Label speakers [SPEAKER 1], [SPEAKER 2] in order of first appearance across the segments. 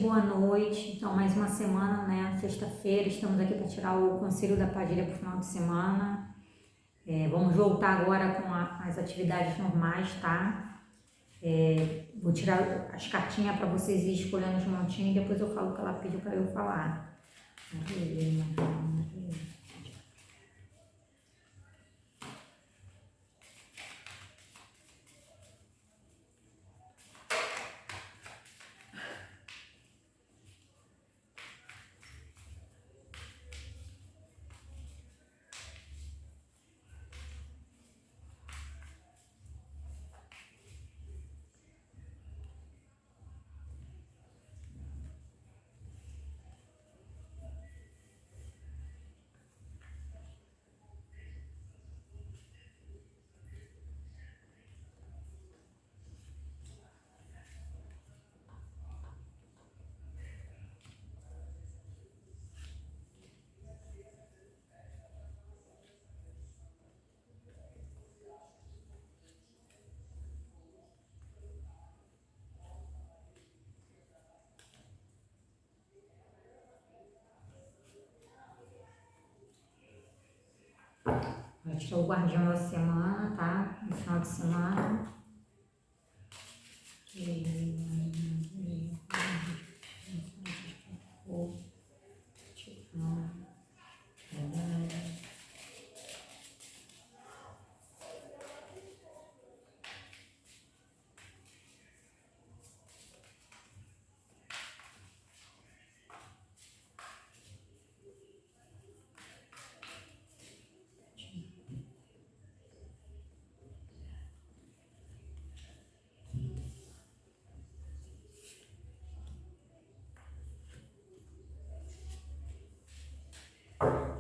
[SPEAKER 1] Boa noite, então mais uma semana, né? Sexta-feira, estamos aqui para tirar o conselho da Padilha para o final de semana. Vamos voltar agora com as atividades normais, tá? Vou tirar as cartinhas para vocês irem escolhendo os montinhos e depois eu falo o que ela pediu para eu falar. Vai tirar o guardião da semana, tá? No final de semana.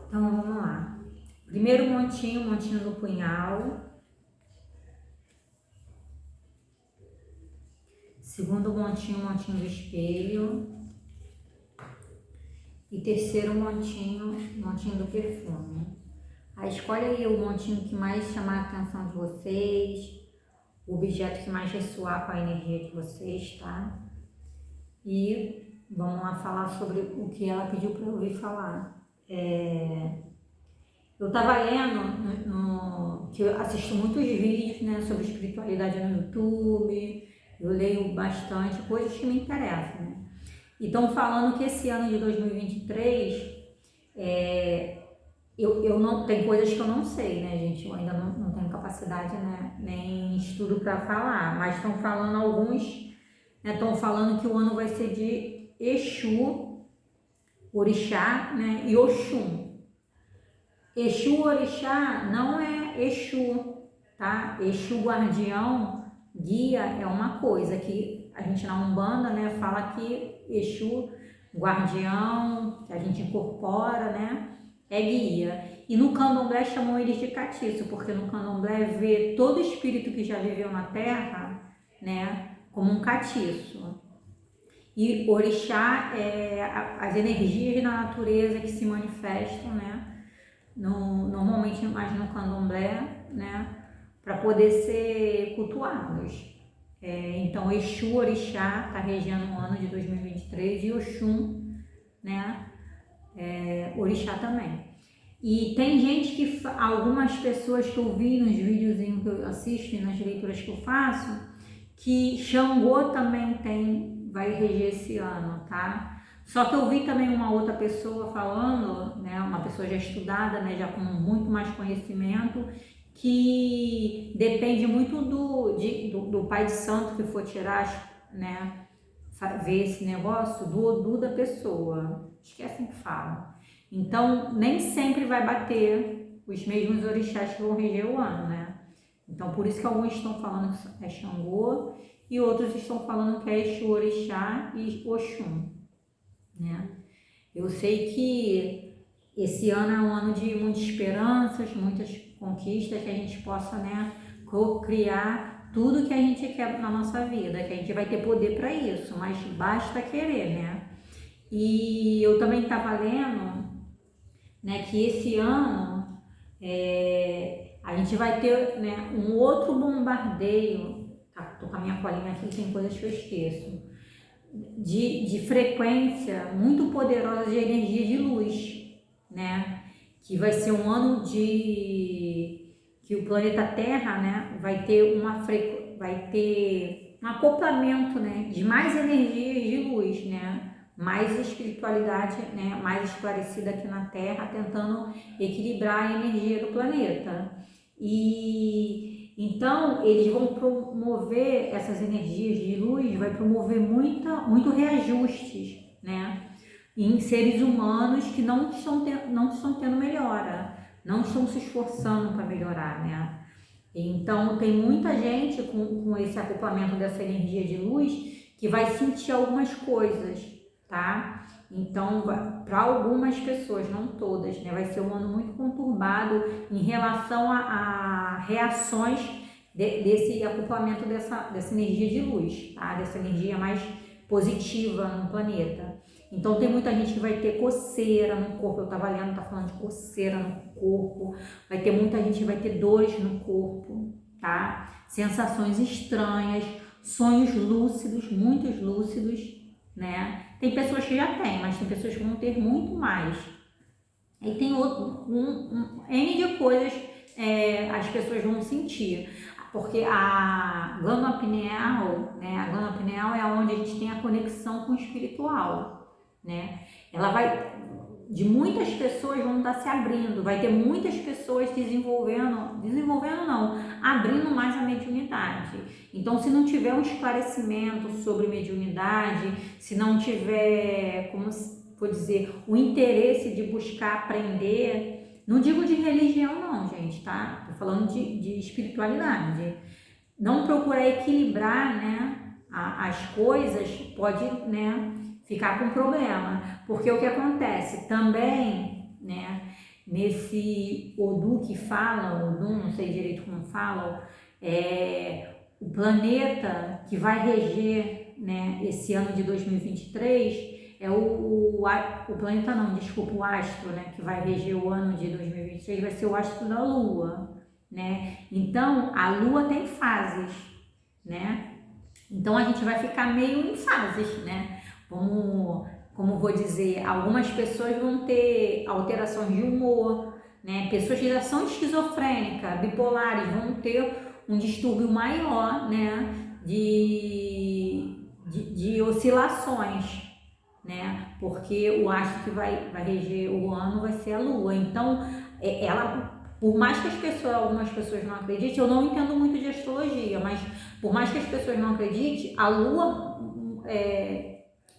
[SPEAKER 1] Então vamos lá. Primeiro montinho do punhal. Segundo montinho do espelho. E terceiro montinho do perfume. Aí escolhe aí o montinho que mais chamar a atenção de vocês, o objeto que mais ressoar com a energia de vocês, tá? E vamos lá falar sobre o que ela pediu para eu ouvir falar. Eu estava lendo, que eu assisto muitos vídeos, né, sobre espiritualidade no YouTube, eu leio bastante, coisas que me interessam, né? E estão falando que esse ano de 2023, eu não, tem coisas que eu não sei, né, gente? Eu ainda não tenho capacidade, né, nem estudo para falar, mas estão falando alguns, né, estão falando que o ano vai ser de Exu, Orixá, né, e Oxum. Exu, Orixá não é Exu, tá? Exu, guardião, guia é uma coisa que a gente na Umbanda, né, fala que Exu, guardião, que a gente incorpora, né, é guia. E no Candomblé chamam eles de catiço, porque no Candomblé vê todo espírito que já viveu na Terra, né, como um catiço. E Orixá é as energias da natureza que se manifestam, né, normalmente mais no Candomblé, né, para poder ser cultuados. Então, Exu, Orixá está regendo o ano de 2023 e Oxum, né, Orixá também. E tem gente que, algumas pessoas que eu vi nos videozinhos que eu assisto e nas leituras que eu faço, que Xangô também vai reger esse ano, tá? Só que eu vi também uma outra pessoa falando, né, uma pessoa já estudada, né, já com muito mais conhecimento, que depende muito do pai de santo que for tirar, né, ver esse negócio, do Odu da pessoa. Esquecem que fala. Então, nem sempre vai bater os mesmos orixás que vão reger o ano, né? Então, por isso que alguns estão falando que é Xangô e outros estão falando que é Exu, Orixá e Oxum, né? Eu sei que esse ano é um ano de muitas esperanças, muitas conquistas, que a gente possa, né, criar tudo que a gente quer na nossa vida, que a gente vai ter poder para isso, mas basta querer, né? E eu também estava lendo, né, que esse ano a gente vai ter, né, um outro bombardeio. Tá, tô com a minha colinha aqui, tem coisas que eu esqueço. de frequência muito poderosa de energia de luz, né? Que vai ser um ano que o planeta Terra, né, vai ter um acoplamento, né, de mais energias de luz, né? Mais espiritualidade, né, mais esclarecida aqui na Terra, tentando equilibrar a energia do planeta. E então eles vão promover essas energias de luz, vai promover muito reajustes, né, em seres humanos que não estão tendo melhora, não estão se esforçando para melhorar, né? Então tem muita gente com esse acoplamento dessa energia de luz que vai sentir algumas coisas, tá? Então, para algumas pessoas, não todas, né? Vai ser um ano muito conturbado em relação a reações desse acoplamento dessa energia de luz, tá? Dessa energia mais positiva no planeta. Então tem muita gente que vai ter coceira no corpo, eu tava lendo, tá falando de coceira no corpo, vai ter muita gente que vai ter dores no corpo, tá? Sensações estranhas, sonhos lúcidos, muitos lúcidos, né? Tem pessoas que já têm, mas tem pessoas que vão ter muito mais. E tem N de coisas as pessoas vão sentir. Porque a glândula pineal, né? A glândula pineal é onde a gente tem a conexão com o espiritual, né? Ela vai, de muitas pessoas vão estar se abrindo, vai ter muitas pessoas desenvolvendo não, abrindo mais a mediunidade. Então, se não tiver um esclarecimento sobre mediunidade, se não tiver, como vou dizer, o interesse de buscar aprender, não digo de religião não, gente, tá? Tô falando de espiritualidade. Não procurar equilibrar, né, as coisas, pode, né, ficar com problema. Porque o que acontece também, né, nesse Odu que falam, Odu, não sei direito como falam, o planeta que vai reger, né, esse ano de 2023 o planeta não, desculpa, o astro, né, que vai reger o ano de 2023 vai ser o astro da Lua, né? Então, a Lua tem fases, né? Então, a gente vai ficar meio em fases, né? Como vou dizer, algumas pessoas vão ter alterações de humor, né? Pessoas que já são esquizofrênicas, bipolares, vão ter um distúrbio maior, né? De oscilações, né? Porque o astro que vai reger o ano vai ser a Lua. Então, por mais que algumas pessoas não acreditem, eu não entendo muito de astrologia, mas por mais que as pessoas não acreditem, a Lua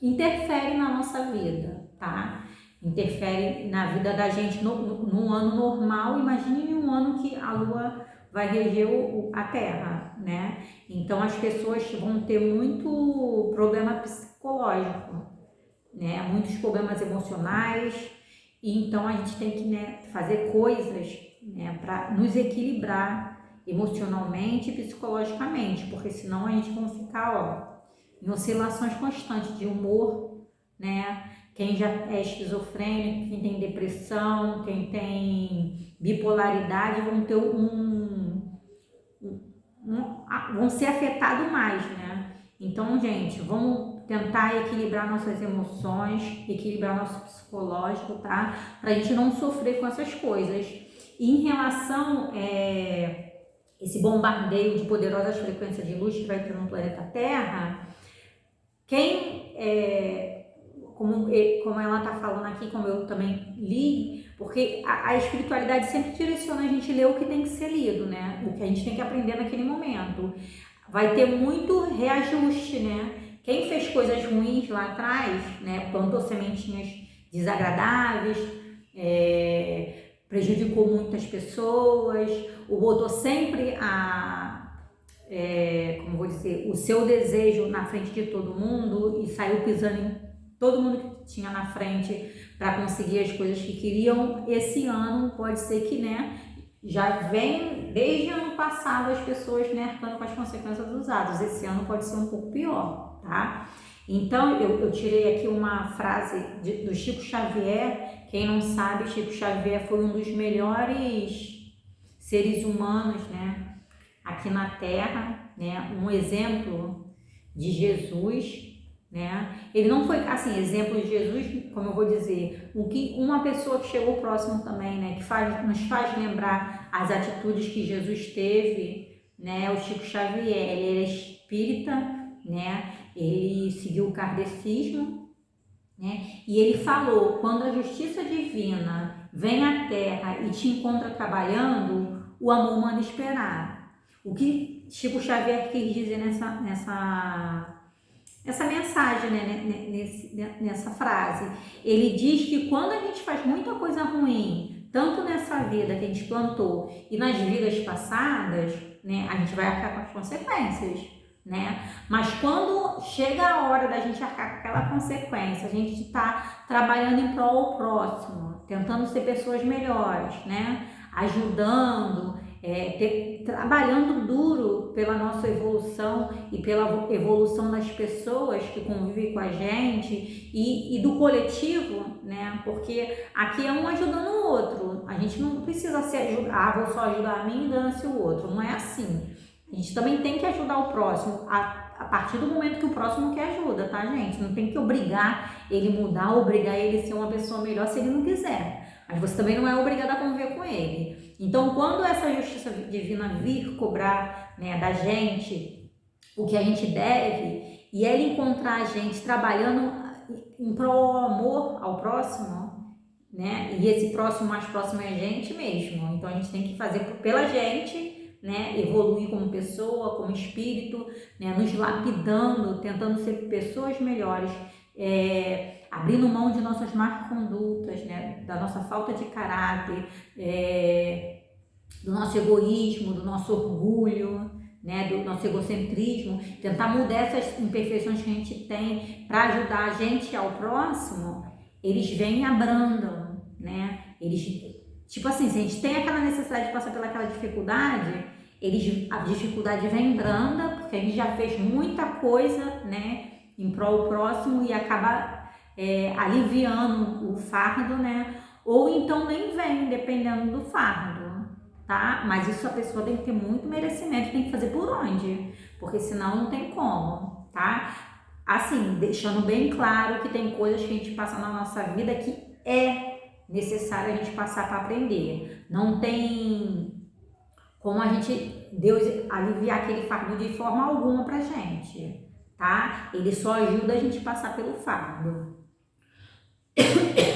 [SPEAKER 1] interfere na nossa vida, tá? Interfere na vida da gente num ano normal. Imagine um ano que a Lua vai reger a Terra, né? Então as pessoas vão ter muito problema psicológico, né? Muitos problemas emocionais. E então a gente tem que, né, fazer coisas, né, para nos equilibrar emocionalmente e psicologicamente, porque senão a gente vai ficar, em oscilações constantes de humor, né? Quem já é esquizofrênico, quem tem depressão, quem tem bipolaridade vão ter vão ser afetados mais, né? Então, gente, vamos tentar equilibrar nossas emoções, equilibrar nosso psicológico, tá? Pra gente não sofrer com essas coisas. E em relação esse bombardeio de poderosas frequências de luz que vai ter no planeta Terra, como ela está falando aqui, como eu também li, porque a espiritualidade sempre direciona a gente a ler o que tem que ser lido, né? O que a gente tem que aprender naquele momento. Vai ter muito reajuste, né? Quem fez coisas ruins lá atrás, né? Plantou sementinhas desagradáveis, prejudicou muitas pessoas, ou botou sempre como vou dizer, o seu desejo na frente de todo mundo e saiu pisando em todo mundo que tinha na frente para conseguir as coisas que queriam. Esse ano pode ser que, né, já vem desde ano passado as pessoas, né, arcando com as consequências dos atos. Esse ano pode ser um pouco pior, tá? Então eu tirei aqui uma frase do Chico Xavier. Quem não sabe, Chico Xavier foi um dos melhores seres humanos, né, aqui na Terra, né? Um exemplo de Jesus, né? Ele não foi, assim, exemplo de Jesus, como eu vou dizer, o que uma pessoa que chegou próximo também, né? Que nos faz lembrar as atitudes que Jesus teve, né? O Chico Xavier, ele era espírita, né? Ele seguiu o kardecismo, né? E ele falou, quando a justiça divina vem à Terra e te encontra trabalhando, o amor manda esperar. O que Chico Xavier quis dizer essa mensagem, né, nessa frase? Ele diz que quando a gente faz muita coisa ruim, tanto nessa vida que a gente plantou e nas vidas passadas, né, a gente vai arcar com as consequências, né? Mas quando chega a hora da gente arcar com aquela consequência, a gente está trabalhando em prol ao próximo, tentando ser pessoas melhores, né? Ajudando, trabalhando duro pela nossa evolução e pela evolução das pessoas que convivem com a gente e do coletivo, né? Porque aqui é um ajudando o outro. A gente não precisa se ajudar, vou só ajudar a mim e dane-se o outro. Não é assim. A gente também tem que ajudar o próximo a partir do momento que o próximo quer ajuda, tá, gente? Não tem que obrigar ele mudar, obrigar ele a ser uma pessoa melhor se ele não quiser. Mas você também não é obrigado a conviver com ele. Então, quando essa justiça divina vir cobrar, né, da gente o que a gente deve, e ele encontrar a gente trabalhando em prol do amor ao próximo, né? E esse próximo mais próximo é a gente mesmo. Então, a gente tem que fazer pela gente, né, evoluir como pessoa, como espírito, né, nos lapidando, tentando ser pessoas melhores, abrindo mão de nossas más condutas, né, da nossa falta de caráter, do nosso egoísmo, do nosso orgulho, né, do nosso egocentrismo, tentar mudar essas imperfeições que a gente tem para ajudar a gente ao próximo. Eles vêm e abrandam, né? Tipo assim, se a gente tem aquela necessidade de passar pelaquela dificuldade, a dificuldade vem branda, porque a gente já fez muita coisa, né, em prol do próximo e acaba aliviando o fardo, né? Ou então nem vem, dependendo do fardo, tá? Mas isso a pessoa tem que ter muito merecimento, tem que fazer por onde, porque senão não tem como, tá? Assim, deixando bem claro que tem coisas que a gente passa na nossa vida que é necessário a gente passar para aprender. Não tem como Deus aliviar aquele fardo de forma alguma pra gente, tá? Ele só ajuda a gente a passar pelo fardo.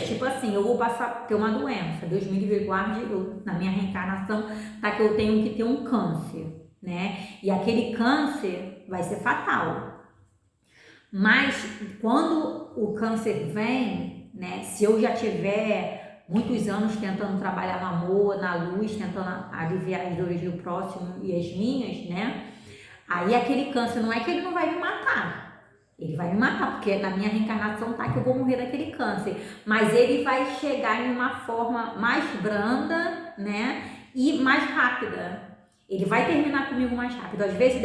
[SPEAKER 1] Tipo assim, eu vou ter uma doença, Deus me livre e guarde, na minha reencarnação, tá, que eu tenho que ter um câncer, né? E aquele câncer vai ser fatal. Mas quando o câncer vem, né, se eu já tiver muitos anos tentando trabalhar no amor, na luz, tentando aliviar as dores do próximo e as minhas, né, aí aquele câncer não é que ele não vai me matar. Ele vai me matar, porque na minha reencarnação tá que eu vou morrer daquele câncer. Mas ele vai chegar em uma forma mais branda, né, e mais rápida. Ele vai terminar comigo mais rápido. Às vezes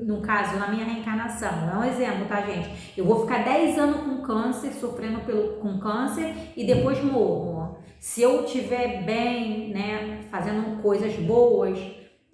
[SPEAKER 1] no caso, na minha reencarnação, não é um exemplo, tá, gente? Eu vou ficar 10 anos com câncer, sofrendo com câncer e depois morro. Se eu estiver bem, né, fazendo coisas boas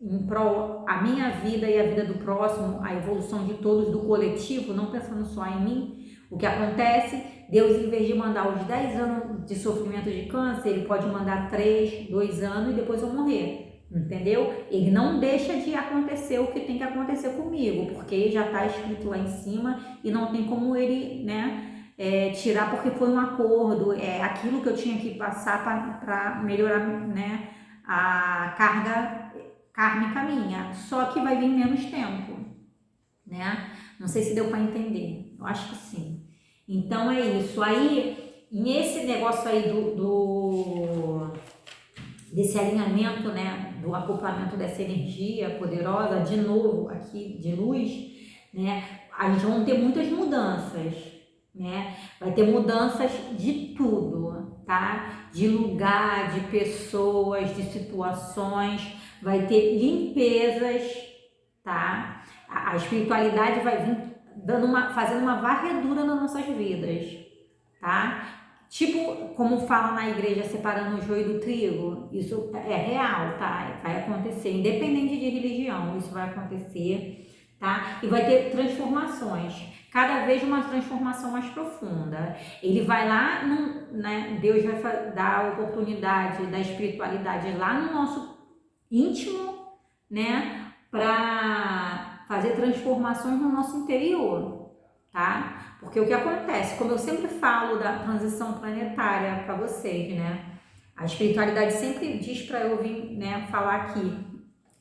[SPEAKER 1] em prol a minha vida e a vida do próximo, a evolução de todos, do coletivo, não pensando só em mim, o que acontece? Deus, em vez de mandar os 10 anos de sofrimento de câncer, ele pode mandar 3, 2 anos e depois eu morrer. Entendeu? Ele não deixa de acontecer o que tem que acontecer comigo, porque já está escrito lá em cima e não tem como ele, né, tirar, porque foi um acordo, aquilo que eu tinha que passar para melhorar, né, a carga kármica minha, só que vai vir menos tempo, né? Não sei se deu para entender, eu acho que sim. Então é isso. Aí, nesse negócio aí desse alinhamento, né, do acoplamento dessa energia poderosa, de novo aqui de luz, né, a gente vai ter muitas mudanças, né, vai ter mudanças de tudo, tá, de lugar, de pessoas, de situações, vai ter limpezas, tá, a espiritualidade vai vir fazendo uma varredura nas nossas vidas, tá. Tipo, como fala na igreja, separando o joio do trigo, isso é real, tá? Vai acontecer, independente de religião, isso vai acontecer, tá? E vai ter transformações. cada vez uma transformação mais profunda. Ele vai lá, né, Deus vai dar a oportunidade da espiritualidade lá no nosso íntimo, né, para fazer transformações no nosso interior, tá? Porque o que acontece, como eu sempre falo da transição planetária para vocês, né? A espiritualidade sempre diz para eu vir, né, falar aqui.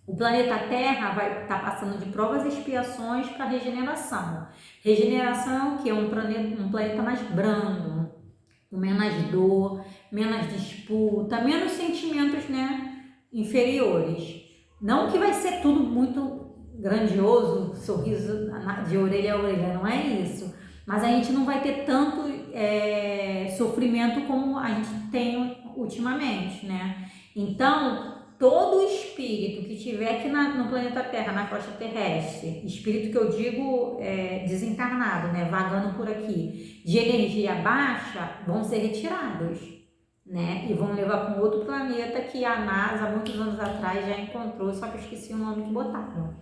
[SPEAKER 1] O planeta Terra vai estar passando de provas e expiações para regeneração. Regeneração que é um planeta mais brando, com menos dor, menos disputa, menos sentimentos, né, inferiores. Não que vai ser tudo muito grandioso, sorriso de orelha a orelha, não é isso. Mas a gente não vai ter tanto sofrimento como a gente tem ultimamente, né? Então, todo espírito que tiver aqui no planeta Terra, na crosta terrestre, espírito que eu digo desencarnado, né, vagando por aqui, de energia baixa, vão ser retirados, né, e vão levar para um outro planeta que a NASA, muitos anos atrás, já encontrou, só que eu esqueci o nome que botaram.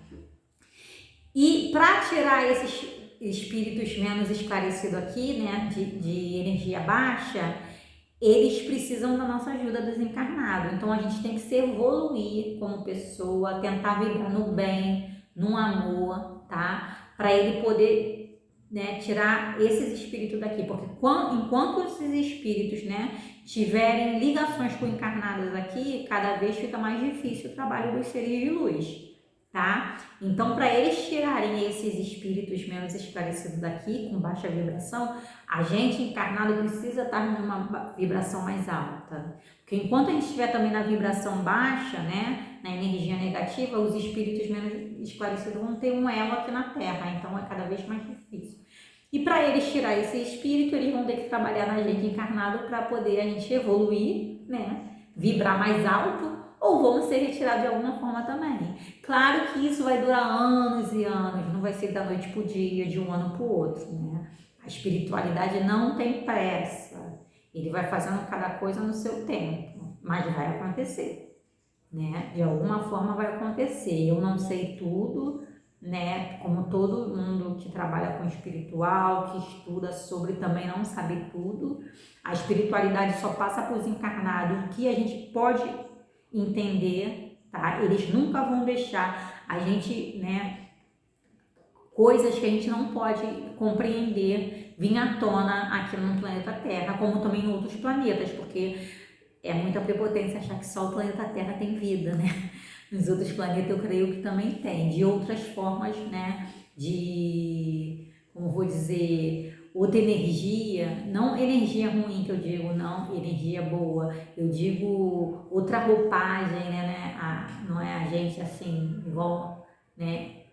[SPEAKER 1] E para tirar esses espíritos menos esclarecidos aqui, né, de energia baixa, eles precisam da nossa ajuda desencarnado. Então a gente tem que se evoluir como pessoa, tentar vibrar no bem, no amor, tá? Para ele poder, né, tirar esses espíritos daqui. Porque enquanto esses espíritos, né, tiverem ligações com encarnados aqui, cada vez fica mais difícil o trabalho dos seres de luz, tá? Então, para eles tirarem esses espíritos menos esclarecidos daqui, com baixa vibração, a gente encarnado precisa estar numa vibração mais alta. Porque enquanto a gente estiver também na vibração baixa, né, na energia negativa, os espíritos menos esclarecidos vão ter um elo aqui na Terra, então é cada vez mais difícil. E para eles tirar esse espírito, eles vão ter que trabalhar na gente encarnado para poder a gente evoluir, né, vibrar mais alto, ou vão ser retirados de alguma forma também. Claro que isso vai durar anos e anos, não vai ser da noite para o dia, de um ano para o outro, né? A espiritualidade não tem pressa, ele vai fazendo cada coisa no seu tempo, mas vai acontecer, né? De alguma forma vai acontecer. Eu não sei tudo, né? Como todo mundo que trabalha com espiritual, que estuda sobre, também não sabe tudo. A espiritualidade só passa para os encarnados o que a gente pode entender, tá? Eles nunca vão deixar a gente, né, coisas que a gente não pode compreender vir à tona aqui no planeta Terra, como também em outros planetas, porque é muita prepotência achar que só o planeta Terra tem vida, né? Nos outros planetas eu creio que também tem, de outras formas, né, de, como vou dizer, outra energia, não energia ruim que eu digo, não energia boa, eu digo outra roupagem, né, não é a gente assim, igual, né,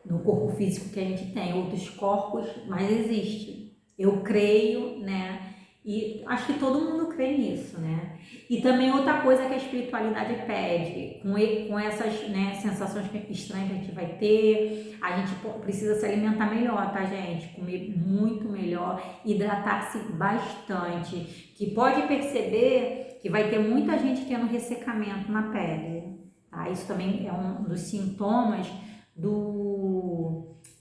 [SPEAKER 1] no corpo físico que a gente tem, outros corpos, mas existe. Eu creio, né, e acho que todo mundo crê nisso, né. E também outra coisa que a espiritualidade pede, com essas, né, sensações estranhas que a gente vai ter, a gente precisa se alimentar melhor, tá, gente? Comer muito melhor, hidratar-se bastante, que pode perceber que vai ter muita gente tendo ressecamento na pele, tá? Isso também é um dos sintomas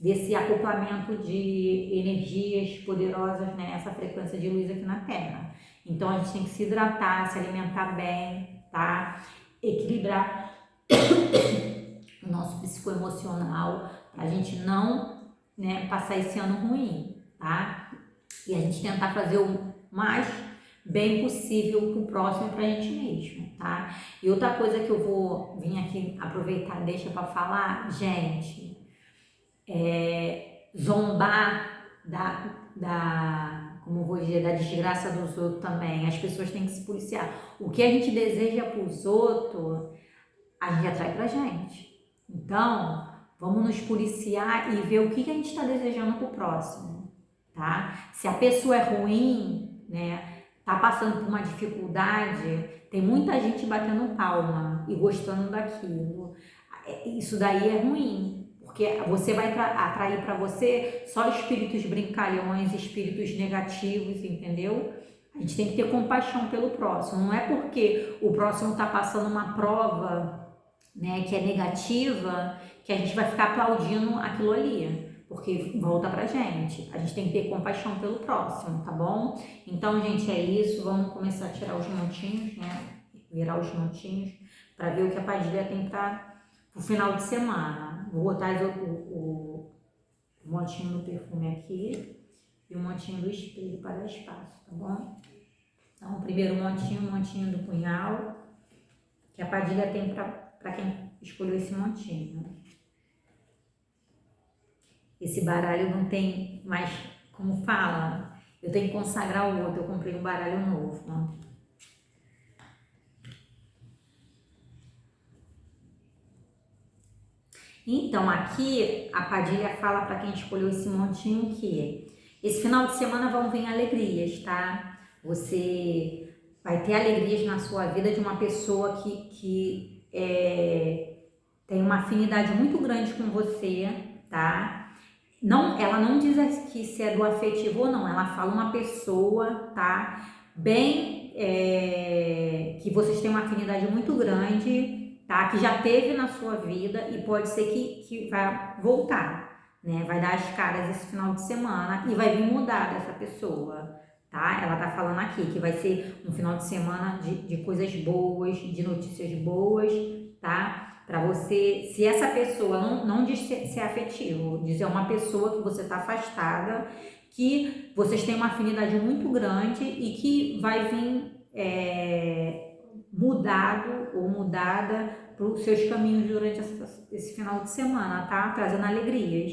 [SPEAKER 1] desse acoplamento de energias poderosas, né, essa frequência de luz aqui na Terra. Então a gente tem que se hidratar, se alimentar bem, tá? Equilibrar o nosso psicoemocional, pra gente não, né, passar esse ano ruim, tá? E a gente tentar fazer o mais bem possível pro próximo e pra gente mesmo, tá? E outra coisa que eu vou vir aqui aproveitar, deixa pra falar, gente, zombar como vou dizer, da desgraça dos outros também. As pessoas têm que se policiar. O que a gente deseja para os outros, a gente atrai pra gente. Então, vamos nos policiar e ver o que a gente está desejando pro próximo, tá? Se a pessoa é ruim, né, tá passando por uma dificuldade, tem muita gente batendo palma e gostando daquilo. Isso daí é ruim. Porque você vai atrair para você só espíritos brincalhões, espíritos negativos, entendeu? A gente tem que ter compaixão pelo próximo. Não é porque o próximo está passando uma prova, né, que é negativa, que a gente vai ficar aplaudindo aquilo ali. porque volta pra gente. A gente tem que ter compaixão pelo próximo, tá bom? Então, gente, é isso. Vamos começar a tirar os montinhos, né? Virar os montinhos para ver o que a Padilha tem para o final de semana. Vou botar o montinho do perfume aqui e o montinho do espelho para dar espaço, tá bom? Então, o primeiro montinho, o montinho do punhal, que a Padilha tem para quem escolheu esse montinho. Esse baralho não tem mais, como fala, eu tenho que consagrar o outro, eu comprei um baralho novo, ó. Então, aqui a Padilha fala para quem escolheu esse montinho que esse final de semana vão vir alegrias, tá? Você vai ter alegrias na sua vida de uma pessoa que tem uma afinidade muito grande com você, tá? Não, ela não diz que se é do afetivo ou não, ela fala uma pessoa, tá? Bem, que vocês têm uma afinidade muito grande, tá? Que já teve na sua vida e pode ser que vai voltar, né? Vai dar as caras esse final de semana e vai vir mudar dessa pessoa, tá? Ela tá falando aqui que vai ser um final de semana de coisas boas, de notícias boas, tá? Para você, se essa pessoa não diz ser afetivo, diz é uma pessoa que você está afastada, que vocês têm uma afinidade muito grande e que vai vir mudado ou mudada para os seus caminhos durante esse final de semana, tá? Trazendo alegrias,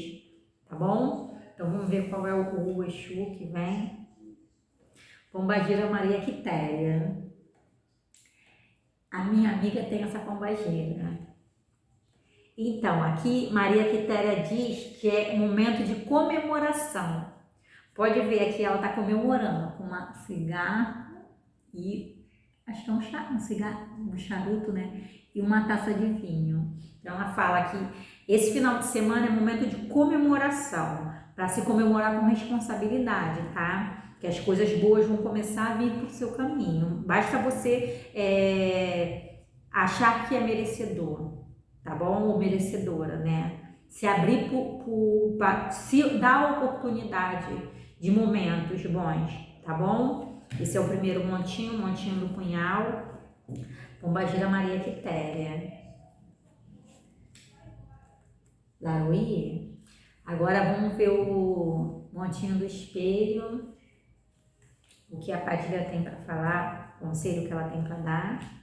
[SPEAKER 1] tá bom? Então vamos ver qual é o Exu que vem. Pombagira Maria Quitéria. A minha amiga tem essa pombagira. Então, aqui Maria Quitéria diz que é um momento de comemoração. Pode ver aqui, ela está comemorando com uma cigarra e acho que é um cigarro, um charuto, né? E uma taça de vinho. Então, ela fala que esse final de semana é momento de comemoração, para se comemorar com responsabilidade, tá? Que as coisas boas vão começar a vir para o seu caminho. Basta você achar que é merecedor. Tá bom? Ou merecedora, né? Se abrir se dar a oportunidade de momentos bons, tá bom? Esse é o primeiro montinho do punhal. Pombagira Maria Quitéria. Laroie. Agora vamos ver o montinho do espelho. O que a Padilha tem para falar, o conselho que ela tem para dar.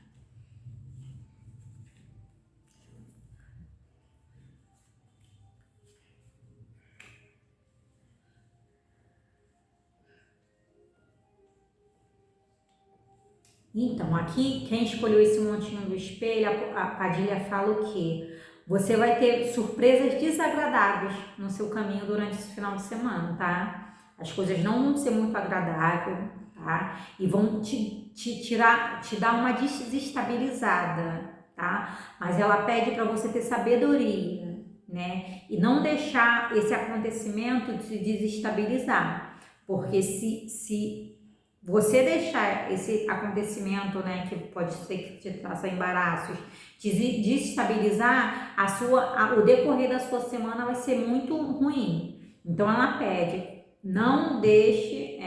[SPEAKER 1] Então, aqui, quem escolheu esse montinho do espelho, a Padilha fala o quê? Você vai ter surpresas desagradáveis no seu caminho durante esse final de semana, tá? As coisas não vão ser muito agradáveis, tá? E vão te dar uma desestabilizada, tá? Mas ela pede para você ter sabedoria, né? E não deixar esse acontecimento te desestabilizar. Porque se você deixar esse acontecimento, né, que pode ser que te traça embaraços, te desestabilizar, o decorrer da sua semana vai ser muito ruim. Então ela pede, não deixe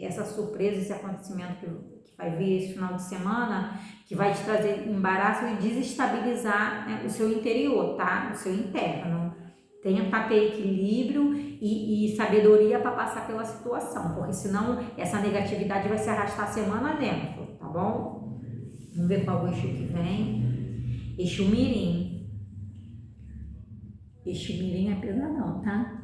[SPEAKER 1] essa surpresa, esse acontecimento que vai vir esse final de semana, que vai te trazer embaraço e desestabilizar, né, o seu interior, tá? O seu interno. Tenta ter equilíbrio e sabedoria para passar pela situação, porque senão essa negatividade vai se arrastar a semana dentro, tá bom? Vamos ver qual é o Exu que vem. Exu Mirim. Exu Mirim é pesadão, tá?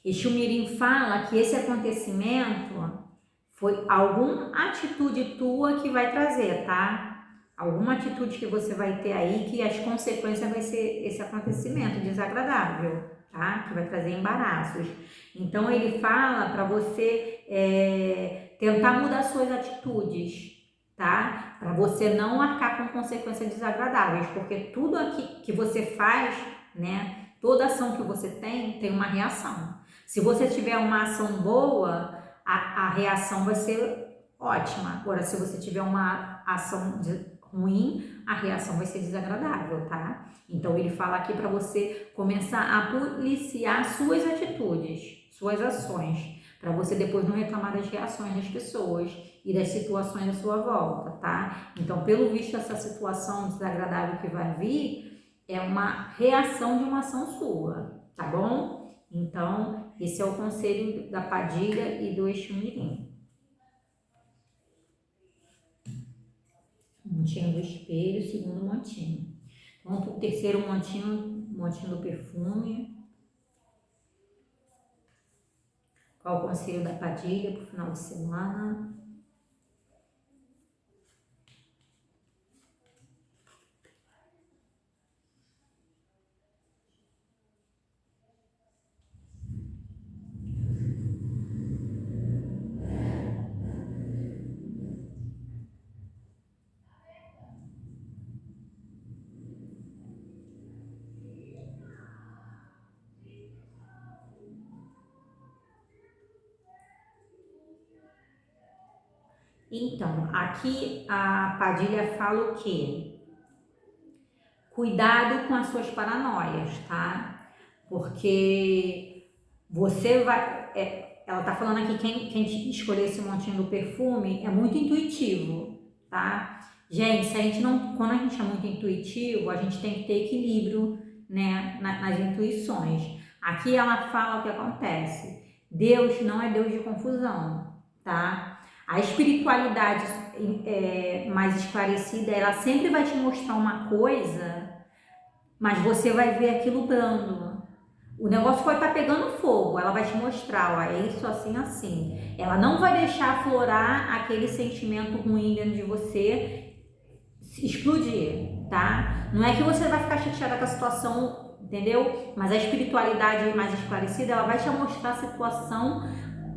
[SPEAKER 1] Exu Mirim fala que esse acontecimento foi alguma atitude tua que vai trazer, tá? Alguma atitude que você vai ter aí que as consequências vai ser esse acontecimento desagradável, tá? Que vai trazer embaraços. Então ele fala para você tentar mudar suas atitudes, tá? Para você não arcar com consequências desagradáveis, porque tudo aqui que você faz, né? Toda ação que você tem uma reação. Se você tiver uma ação boa, a reação vai ser ótima. Agora, se você tiver uma ação ruim, a reação vai ser desagradável, tá? Então ele fala aqui para você começar a policiar suas atitudes, suas ações, para você depois não reclamar das reações das pessoas e das situações à sua volta, tá? Então, pelo visto, essa situação desagradável que vai vir é uma reação de uma ação sua, tá bom? Então, esse é o conselho da Padilha e do Exu Mirim. Montinho do espelho, segundo montinho. Vamos para o terceiro montinho, montinho do perfume. Qual o conselho da Padilha para o final de semana? Então, aqui a Padilha fala o quê? Cuidado com as suas paranoias, tá? Porque você vai... ela tá falando aqui, quem escolher esse montinho do perfume é muito intuitivo, tá? Gente, se a gente não, quando a gente é muito intuitivo, a gente tem que ter equilíbrio, né, nas intuições. Aqui ela fala o que acontece. Deus não é Deus de confusão, tá? A espiritualidade mais esclarecida, ela sempre vai te mostrar uma coisa, mas você vai ver aquilo brando. O negócio vai estar pegando fogo, ela vai te mostrar, ó, é isso assim, assim. Ela não vai deixar aflorar aquele sentimento ruim dentro de você explodir, tá? Não é que você vai ficar chateada com a situação, entendeu? Mas a espiritualidade mais esclarecida, ela vai te mostrar a situação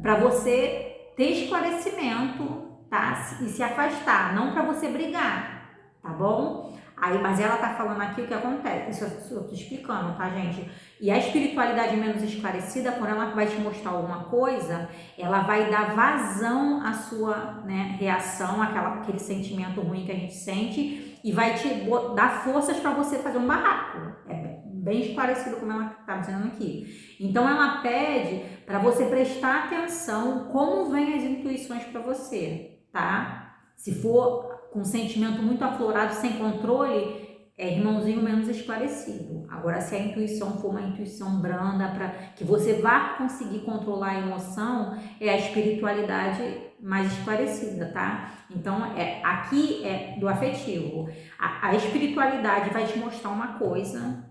[SPEAKER 1] para você ter esclarecimento, tá? E se afastar, não para você brigar, tá bom? Aí, mas ela tá falando aqui o que acontece, isso eu tô explicando, tá, gente? E a espiritualidade menos esclarecida, quando ela vai te mostrar alguma coisa, ela vai dar vazão à sua, né, reação, aquele sentimento ruim que a gente sente, e vai te dar forças para você fazer um barraco. É bem esclarecido como ela tá dizendo aqui. Então ela pede para você prestar atenção como vem as intuições para você, tá? Se for com sentimento muito aflorado, sem controle, é irmãozinho menos esclarecido. Agora, se a intuição for uma intuição branda, para que você vá conseguir controlar a emoção, é a espiritualidade mais esclarecida, tá? Então, aqui é do afetivo. A espiritualidade vai te mostrar uma coisa,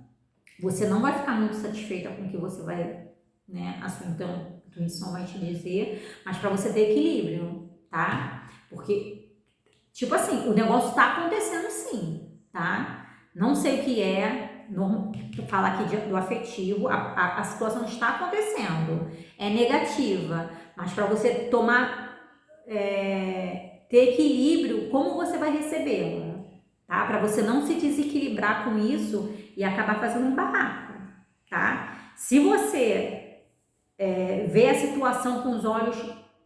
[SPEAKER 1] você não vai ficar muito satisfeita com o que você vai, né, a sua intuição vai te dizer, mas para você ter equilíbrio, tá? Porque, tipo assim, o negócio tá acontecendo sim, tá? Não sei o que é, falar aqui do afetivo, a situação está acontecendo, é negativa, mas para você tomar, ter equilíbrio, como você vai recebê-la, tá? Para você não se desequilibrar com isso e acabar fazendo um barraco, tá? Se você vê a situação com os olhos,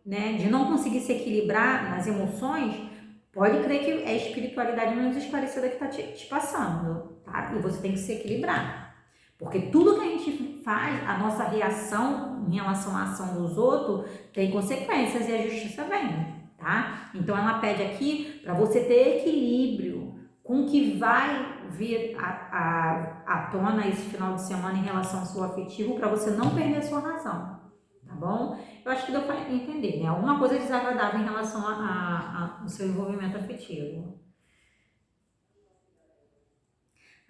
[SPEAKER 1] né, de não conseguir se equilibrar nas emoções, pode crer que é a espiritualidade menos esclarecida que está te passando, tá? E você tem que se equilibrar. Porque tudo que a gente faz, a nossa reação em relação à ação dos outros, tem consequências e a justiça vem, tá? Então ela pede aqui para você ter equilíbrio com o que vai vir à tona esse final de semana em relação ao seu afetivo, para você não perder a sua razão, tá bom? Eu acho que deu para entender, né? Alguma coisa desagradável em relação ao seu envolvimento afetivo.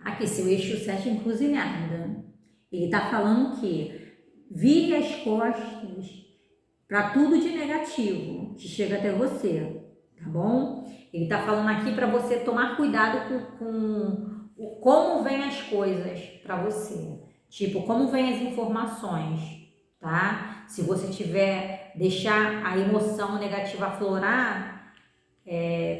[SPEAKER 1] Aqui, seu eixo 7, encruzilhada. Ele está falando que vire as costas para tudo de negativo que chega até você, tá bom? Ele está falando aqui para você tomar cuidado com como vem as coisas para você. Tipo, como vem as informações, tá? Se você tiver, deixar a emoção negativa aflorar,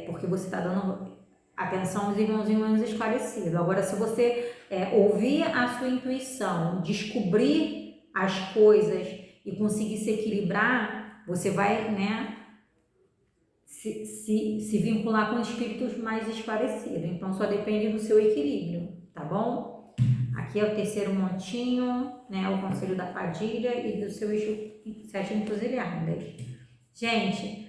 [SPEAKER 1] porque você está dando atenção aos irmãozinhos menos esclarecidos. Agora, se você ouvir a sua intuição, descobrir as coisas e conseguir se equilibrar, você vai, né, se vincular com espíritos mais esclarecidos. Então, só depende do seu equilíbrio, tá bom? Aqui é o terceiro montinho, né? O Conselho da Padilha e do seu Exu 7 Encruzilhadas. Gente,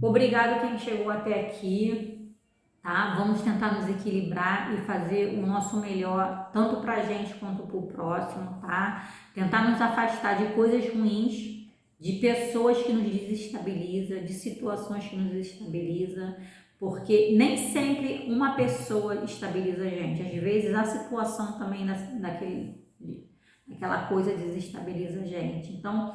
[SPEAKER 1] obrigado quem chegou até aqui, tá? Vamos tentar nos equilibrar e fazer o nosso melhor, tanto pra gente quanto pro próximo, tá? Tentar nos afastar de coisas ruins, de pessoas que nos desestabilizam, de situações que nos desestabilizam, porque nem sempre uma pessoa estabiliza a gente. Às vezes a situação também daquela coisa desestabiliza a gente. Então,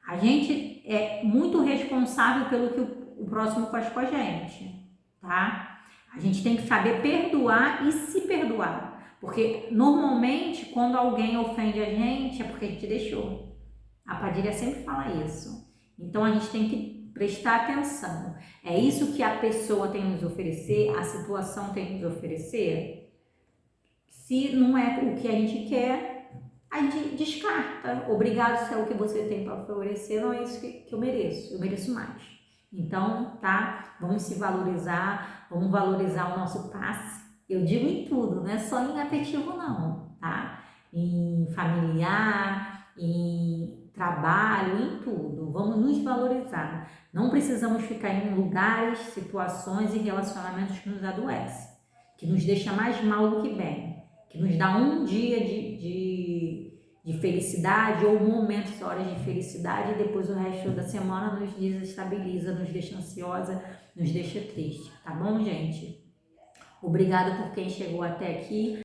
[SPEAKER 1] a gente é muito responsável pelo que o próximo faz com a gente, tá? A gente tem que saber perdoar e se perdoar. Porque normalmente quando alguém ofende a gente é porque a gente deixou. A Padilha sempre fala isso. Então a gente tem que prestar atenção. É isso que a pessoa tem a nos oferecer, a situação tem a nos oferecer? Se não é o que a gente quer, a gente descarta. Obrigado se é o que você tem para oferecer, não é isso que eu mereço. Eu mereço mais. Então, tá? Vamos se valorizar, vamos valorizar o nosso passe. Eu digo em tudo, não é só em afetivo não, tá? Em familiar, em trabalho, em tudo. Vamos nos valorizar. Não precisamos ficar em lugares, situações e relacionamentos que nos adoecem, que nos deixa mais mal do que bem, que nos dá um dia de felicidade ou momentos, horas de felicidade e depois o resto da semana nos desestabiliza, nos deixa ansiosa, nos deixa triste, tá bom, gente? Obrigada por quem chegou até aqui.